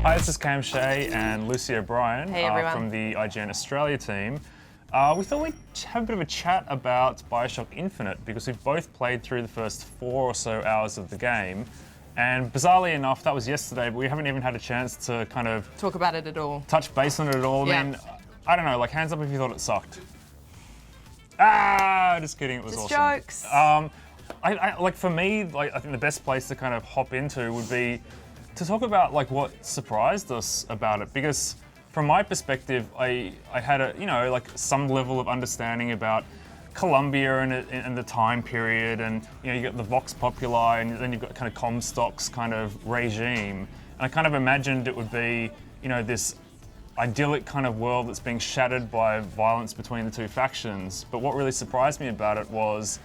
Hi, this is Cam Shea and Lucy O'Brien Hey, everyone. from the IGN Australia team. We thought we'd have a bit of a chat about BioShock Infinite because we've both played through the first 4 or so hours of the game. And bizarrely enough, that was yesterday, but we haven't even had a chance to kind of Talk about it at all. touch base on it at all. Yeah. I mean, I don't know, like hands up if you thought it sucked. Just kidding, it was Just awesome. jokes. Like for me, like I think the best place to kind of hop into would be to talk about like what surprised us about it, because from my perspective, I had a like some level of understanding about Colombia and the time period, and you got the Vox Populi, and then you've got kind of Comstock's kind of regime, and I kind of imagined it would be this idyllic kind of world that's being shattered by violence between the two factions. But what really surprised me about it was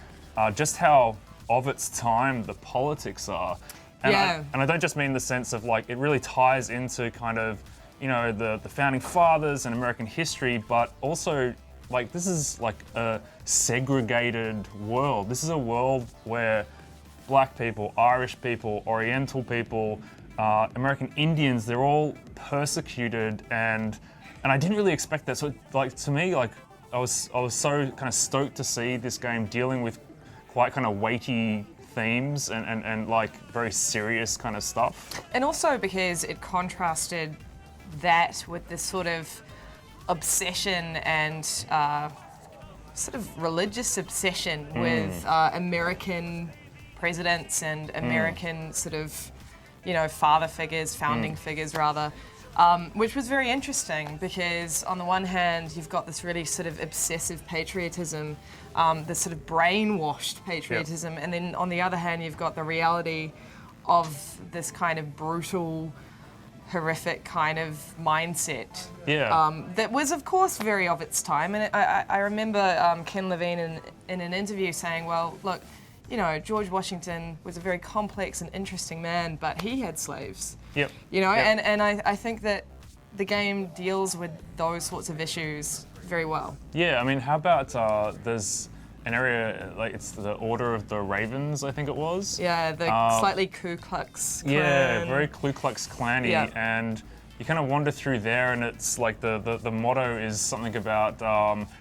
just how of its time the politics are. And Yeah. I don't just mean the sense of like it really ties into kind of the founding fathers and American history, but also like this is like a segregated world. This is a world where black people, Irish people, Oriental people, American Indians, they're all persecuted, and I didn't really expect that. So like to me, like I was so kind of stoked to see this game dealing with quite kind of weighty themes and like very serious kind of stuff. And also because it contrasted that with this sort of obsession and sort of religious obsession with American presidents and American sort of, father figures, founding figures rather, which was very interesting because on the one hand, you've got this really sort of obsessive patriotism, this sort of brainwashed patriotism, and then on the other hand, you've got the reality of this kind of brutal, horrific kind of mindset. Yeah. That was, of course, very of its time. And I remember Ken Levine in an interview saying, well, look, George Washington was a very complex and interesting man, but he had slaves. Yep. And I think that the game deals with those sorts of issues very well. Yeah, I mean, how about there's an area, like it's the Order of the Ravens, I think it was. Yeah, the slightly Ku Klux Klan. Yeah, very Ku Klux Klan-y, Yeah. and you kind of wander through there, and it's like the motto is something about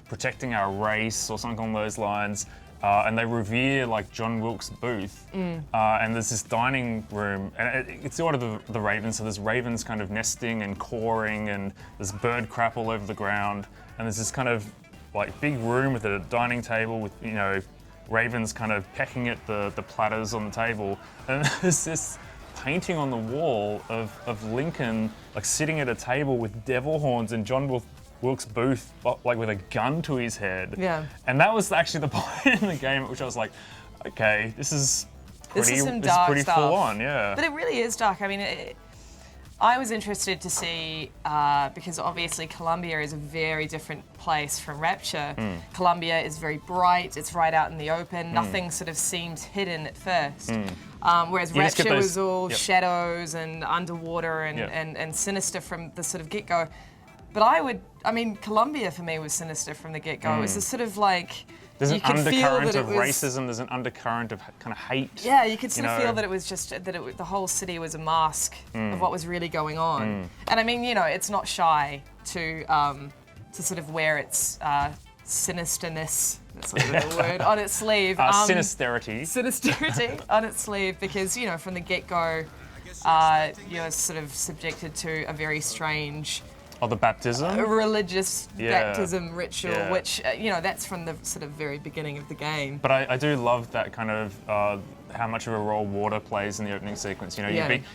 protecting our race or something along those lines. And they revere like John Wilkes Booth, and there's this dining room, and it's the Order of the Ravens, so there's ravens kind of nesting and cawing, and there's bird crap all over the ground, and there's this kind of like big room with a dining table with ravens kind of pecking at the platters on the table, and there's this painting on the wall of Lincoln like sitting at a table with devil horns and John Wilkes Booth like with a gun to his head. Yeah. And that was actually the point in the game at which I was like, okay, this is pretty some dark pretty stuff. full on, yeah. But it really is dark. I mean, I was interested to see, because obviously Colombia is a very different place from Rapture. Colombia is very bright, it's right out in the open, nothing sort of seems hidden at first. Whereas You just get Rapture those- was all yep. shadows and underwater and, Yep. and sinister from the sort of get-go. But Colombia for me was sinister from the get-go. It was a sort of like, There's you an could feel undercurrent that of it was, racism, there's an undercurrent of kind of hate. yeah, you could sort of know. feel that it was just that the whole city was a mask of what was really going on. And I mean, it's not shy to sort of wear its sinisterness, that's not even a word, on its sleeve. Sinisterity. Sinisterity on its sleeve, because from the get-go, you're sort of subjected to a very strange The baptism. religious Yeah. baptism ritual, Yeah. which that's from the sort of very beginning of the game. But I do love that kind of how much of a role water plays in the opening sequence. Yeah.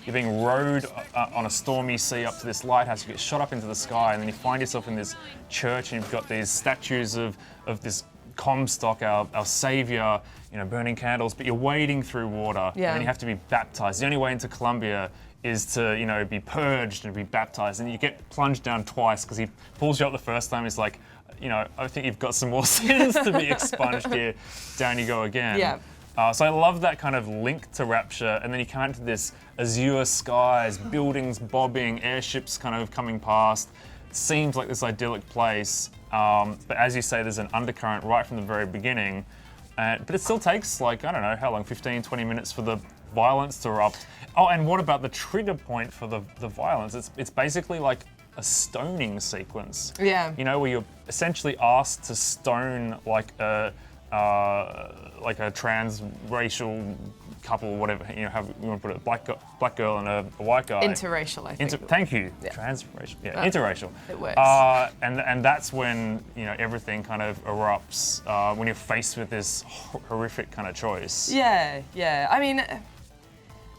You're being rowed on a stormy sea up to this lighthouse. You get shot up into the sky, and then you find yourself in this church, and you've got these statues of this Comstock, our savior, burning candles. But you're wading through water, Yeah. and then you have to be baptized. The only way into Colombia is to be purged and be baptized, and you get plunged down twice because he pulls you up the first time. He's like, I think you've got some more sins to be expunged here. Down you go again. Yeah. So I love that kind of link to Rapture, and then you come into this azure skies, buildings bobbing, airships kind of coming past. It seems like this idyllic place, but as you say, there's an undercurrent right from the very beginning But it still takes, like, I don't know, how long, 15, 20 minutes for the violence to erupt. Oh, and what about the trigger point for the violence? It's basically like a stoning sequence. Yeah. You know, where you're essentially asked to stone like a transracial couple, whatever, you know, how you want to put it, black girl and a white guy. Interracial, I think. Thank you. Yeah. Transracial. Yeah, interracial. It works. And that's when, you know, everything kind of erupts when you're faced with this horrific kind of choice. Yeah, yeah. I mean,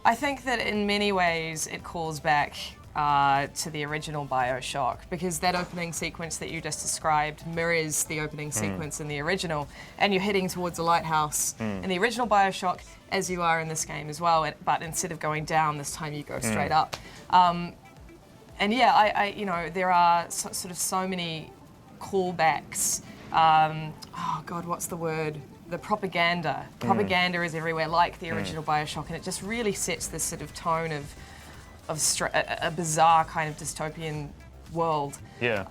I think that in many ways it calls back to the original BioShock, because that opening sequence that you just described mirrors the opening sequence in the original, and you're heading towards a lighthouse in the original BioShock, as you are in this game as well, but instead of going down, this time you go straight up. And yeah, I you know, there are sort of so many callbacks. Oh God, what's the word? The propaganda. Propaganda is everywhere, like the original BioShock, and it just really sets this sort of tone of a bizarre kind of dystopian world. Yeah.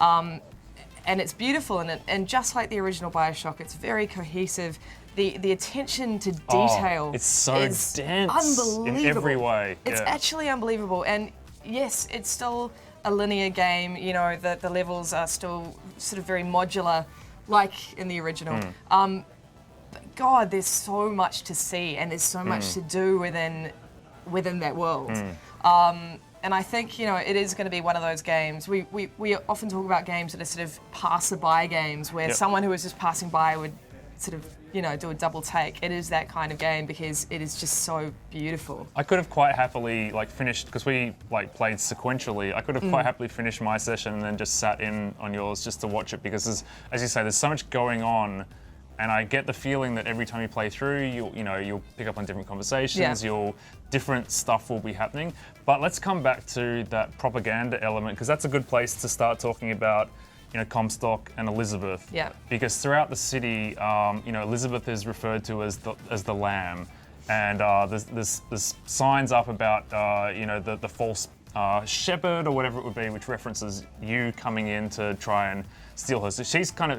And it's beautiful, and just like the original BioShock, it's very cohesive. The attention to detail it's so is dense unbelievable. in every way. It's actually unbelievable. And yes, it's still a linear game. You know, the levels are still sort of very modular, like in the original. But God, there's so much to see, and there's so much to do within that world. And I think, you know, it is going to be one of those games. We often talk about games that are sort of passerby games, where someone who is just passing by would sort of, you know, do a double take. It is that kind of game because it is just so beautiful. I could have quite happily finished, because we played sequentially. I could have quite happily finished my session and then just sat in on yours just to watch it, because as you say, there's so much going on. And I get the feeling that every time you play through, you'll pick up on different conversations. Different stuff will be happening. But let's come back to that propaganda element, because that's a good place to start talking about, you know, Comstock and Elizabeth. Yeah. Because throughout the city, you know, Elizabeth is referred to as the lamb, and there's signs up about you know, the false shepherd or whatever it would be, which references you coming in to try and steal her. So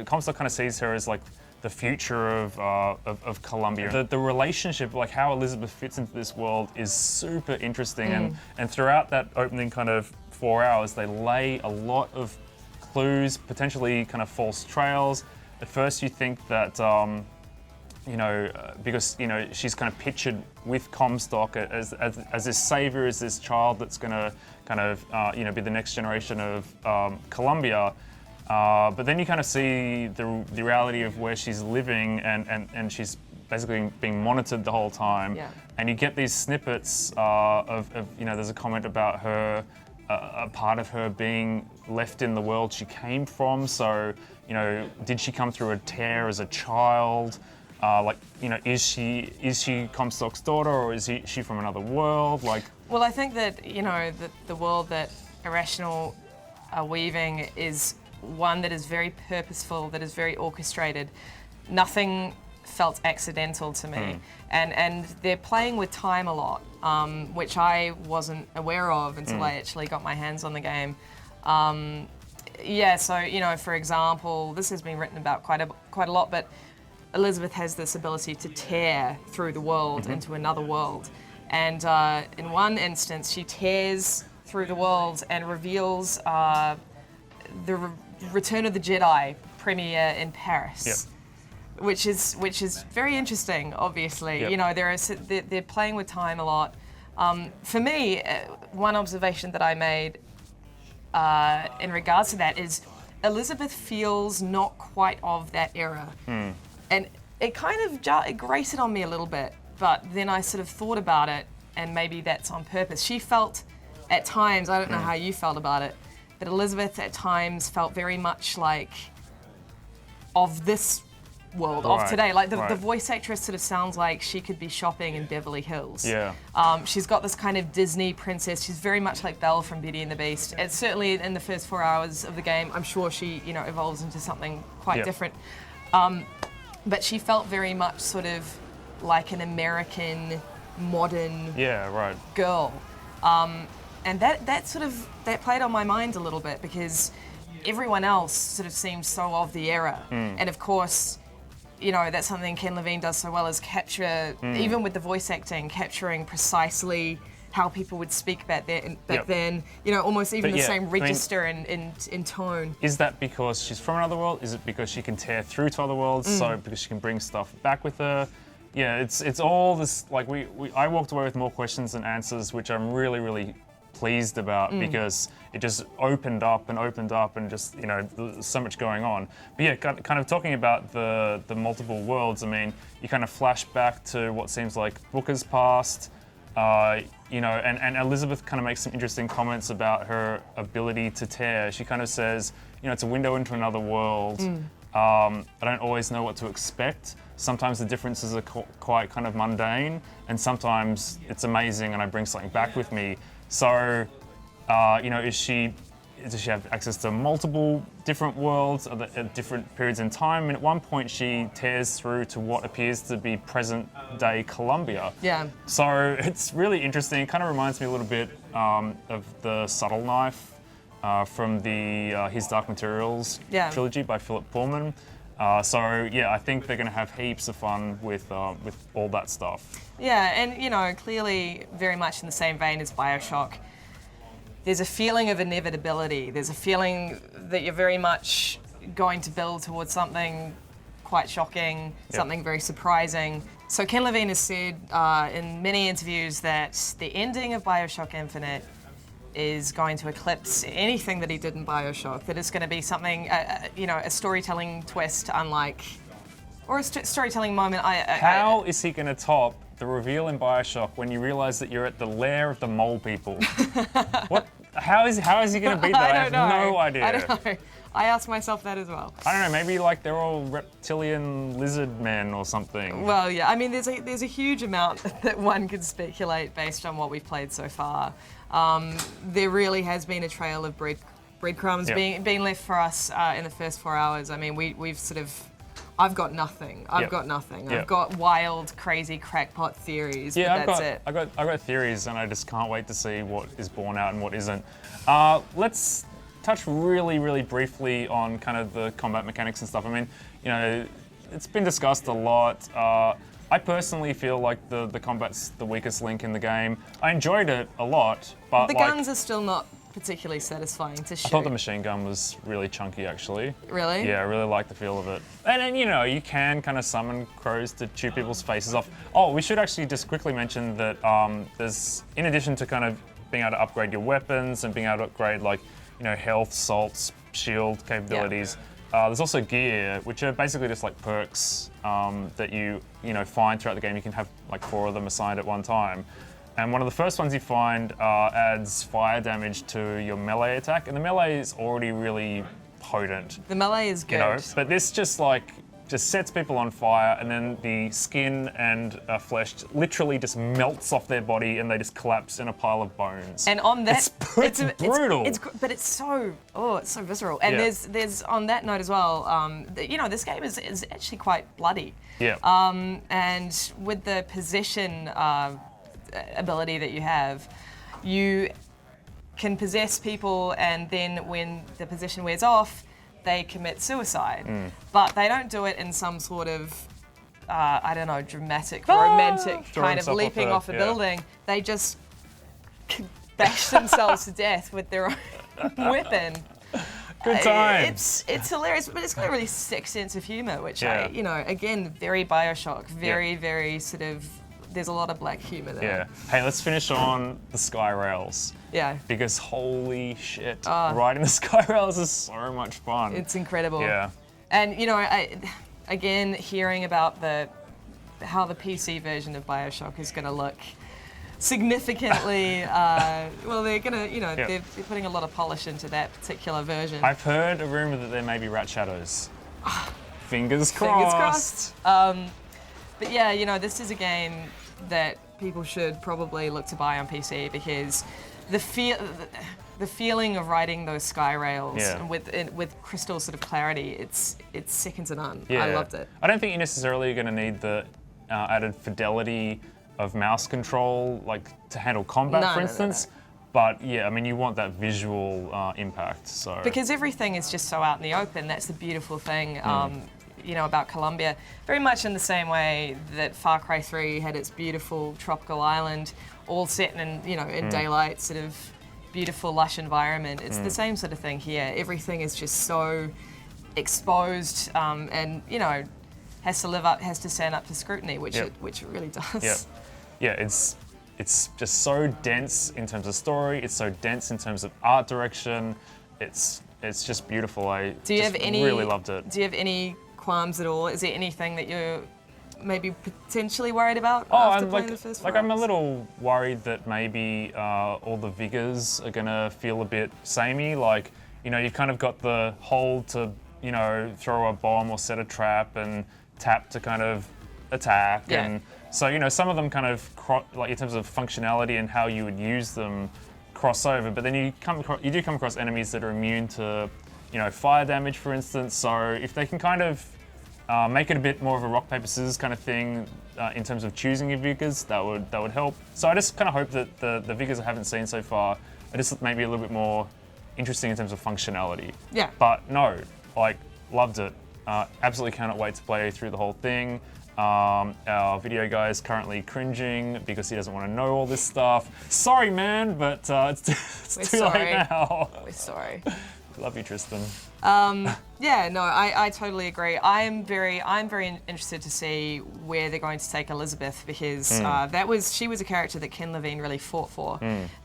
Comstock kind of sees her as like the future of Columbia. The relationship, like how Elizabeth fits into this world, is super interesting. And throughout that opening kind of 4 hours, they lay a lot of clues, potentially kind of false trails. At first you think that, you know, because, you know, she's kind of pictured with Comstock as this savior, as this child that's gonna kind of, you know, be the next generation of Columbia. But then you kind of see the reality of where she's living, and she's basically being monitored the whole time. Yeah. And you get these snippets of, you know, there's a comment about her, a part of her being left in the world she came from. So, you know, did she come through a tear as a child? Like, you know, is she Comstock's daughter, or is she from another world? Like, well, I think that, you know, the world that Irrational are weaving is one that is very purposeful, that is very orchestrated. Nothing felt accidental to me. And they're playing with time a lot, which I wasn't aware of until I actually got my hands on the game. Yeah, so, you know, for example, this has been written about quite a lot, but Elizabeth has this ability to tear through the world into another world. And in one instance, she tears through the world and reveals the Return of the Jedi premiere in Paris, which is very interesting. Obviously, you know, they're playing with time a lot. For me, one observation that I made in regards to that is Elizabeth feels not quite of that era, and it kind of it grated on me a little bit. But then I sort of thought about it, and maybe that's on purpose. She felt at times, I don't know how you felt about it, but Elizabeth at times felt very much like of this world, of today. Like the voice actress sort of sounds like she could be shopping in Beverly Hills. Yeah. She's got this kind of Disney princess. She's very much like Belle from Beauty and the Beast. And certainly in the first 4 hours of the game, I'm sure she, you know, evolves into something quite different. But she felt very much sort of like an American modern girl. And that played on my mind a little bit, because everyone else sort of seems so of the era. And of course, that's something Ken Levine does so well, is capture, even with the voice acting, capturing precisely how people would speak back then, almost even the same register and tone. Is that because she's from another world? Is it because she can tear through to other worlds? So because she can bring stuff back with her? Yeah, it's all this, like, I walked away with more questions than answers, which I'm really, really pleased about, because it just opened up and just, there's so much going on. But yeah, kind of talking about the multiple worlds, I mean, you kind of flash back to what seems like Booker's past, and Elizabeth kind of makes some interesting comments about her ability to tear. She kind of says, it's a window into another world. I don't always know what to expect. Sometimes the differences are quite kind of mundane, and sometimes it's amazing and I bring something back with me. So, does she have access to multiple different worlds at different periods in time? And at one point she tears through to what appears to be present-day Colombia. Yeah. So it's really interesting. It kind of reminds me a little bit of the Subtle Knife from the His Dark Materials trilogy by Philip Pullman. I think they're going to have heaps of fun with all that stuff. Yeah, and clearly very much in the same vein as BioShock, there's a feeling of inevitability. There's a feeling that you're very much going to build towards something quite shocking, something very surprising. So Ken Levine has said in many interviews that the ending of BioShock Infinite is going to eclipse anything that he did in BioShock, that it's going to be something, a storytelling twist unlike, or a storytelling moment. How is he going to top the reveal in BioShock when you realise that you're at the lair of the mole people? What? How is he going to beat that? I have no idea. I don't know. I ask myself that as well. I don't know, maybe like they're all reptilian lizard men or something. Well, yeah, I mean, there's a huge amount that one could speculate based on what we've played so far. There really has been a trail of breadcrumbs being left for us in the first 4 hours. I mean, we've sort of... I've got nothing. I've got wild, crazy crackpot theories, but that's it. I got theories, and I just can't wait to see what is born out and what isn't. Let's touch really, really briefly on kind of the combat mechanics and stuff. I mean, it's been discussed a lot. I personally feel like the combat's the weakest link in the game. I enjoyed it a lot, but the guns are still not particularly satisfying to shoot. I thought the machine gun was really chunky, actually. Really? Yeah, I really like the feel of it. And then, you can kind of summon crows to chew people's faces off. Oh, we should actually just quickly mention that there's, in addition to kind of being able to upgrade your weapons and being able to upgrade, like, health, salts, shield capabilities, there's also gear, which are basically just like perks that you find throughout the game. You can have like 4 of them assigned at one time. And one of the first ones you find adds fire damage to your melee attack, and the melee is already really potent. The melee is good. But this just sets people on fire, and then the skin and flesh literally just melts off their body, and they just collapse in a pile of bones. And on that, it's brutal. But it's so visceral. And there's on that note as well. This game is actually quite bloody. Yeah. And with the possession ability that you have, you can possess people, and then when the possession wears off, they commit suicide. But they don't do it in some sort of, dramatic, romantic kind of leaping off a building. They just bash themselves to death with their own weapon. Good times. It's hilarious, but it's got a really sick sense of humour, which again, very BioShock, very sort of, there's a lot of black humour there. Yeah. Hey, let's finish on the sky rails. Yeah. Because holy shit, riding the sky rails is so much fun. It's incredible. Yeah. And again, hearing about how the PC version of BioShock is going to look significantly, they're going to, they're putting a lot of polish into that particular version. I've heard a rumour that there may be rat shadows. Fingers crossed. But yeah, this is a game that people should probably look to buy on PC, because the feeling of riding those sky rails with crystal sort of clarity, it's second to none. Yeah. I loved it. I don't think you're necessarily going to need the added fidelity of mouse control, like to handle combat, for instance. No. But yeah, I mean, you want that visual impact. So because everything is just so out in the open. That's the beautiful thing. about Colombia, very much in the same way that Far Cry 3 had its beautiful tropical island, all set in daylight, sort of beautiful, lush environment. It's the same sort of thing here. Everything is just so exposed, and has to stand up to scrutiny, which it really does. Yeah, it's just so dense in terms of story. It's so dense in terms of art direction. It's just beautiful. I really loved it. Do you have any qualms at all? Is there anything that you're maybe potentially worried about I'm playing the first 4 I'm a hours? little worried that maybe all the vigors are gonna feel a bit samey. Like, you've kind of got the hold to, throw a bomb or set a trap, and tap to kind of attack. Yeah. And so, some of them kind of, like in terms of functionality and how you would use them, cross over. But then you do come across enemies that are immune to, fire damage, for instance. So if they can kind of make it a bit more of a rock paper scissors kind of thing in terms of choosing your vigors, that would help. So I just kind of hope that the vigors I haven't seen so far are just maybe a little bit more interesting in terms of functionality. Yeah. But no, loved it. Absolutely cannot wait to play through the whole thing. Our video guy is currently cringing because he doesn't want to know all this stuff. Sorry, man, but it's too late now. We're sorry. Love you, Tristan. Yeah, no, I totally agree. I'm very interested to see where they're going to take Elizabeth, because she was a character that Ken Levine really fought for,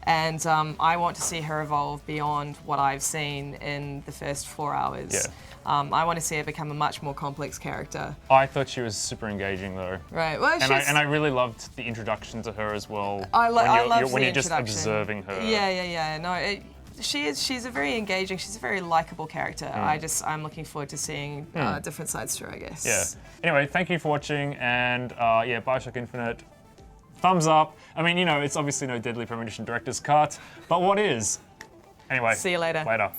and I want to see her evolve beyond what I've seen in the first 4 hours. Yeah. I want to see her become a much more complex character. I thought she was super engaging though. Right. Well, and I really loved the introduction to her as well. I love when the you're just introduction. observing her. Yeah. No, she's a very engaging. She's a very likable character. I'm looking forward to seeing different sides to her, I guess. Yeah. Anyway, thank you for watching, and BioShock Infinite, thumbs up. I mean, it's obviously no Deadly Premonition director's cut, but what is? Anyway. See you later. Later.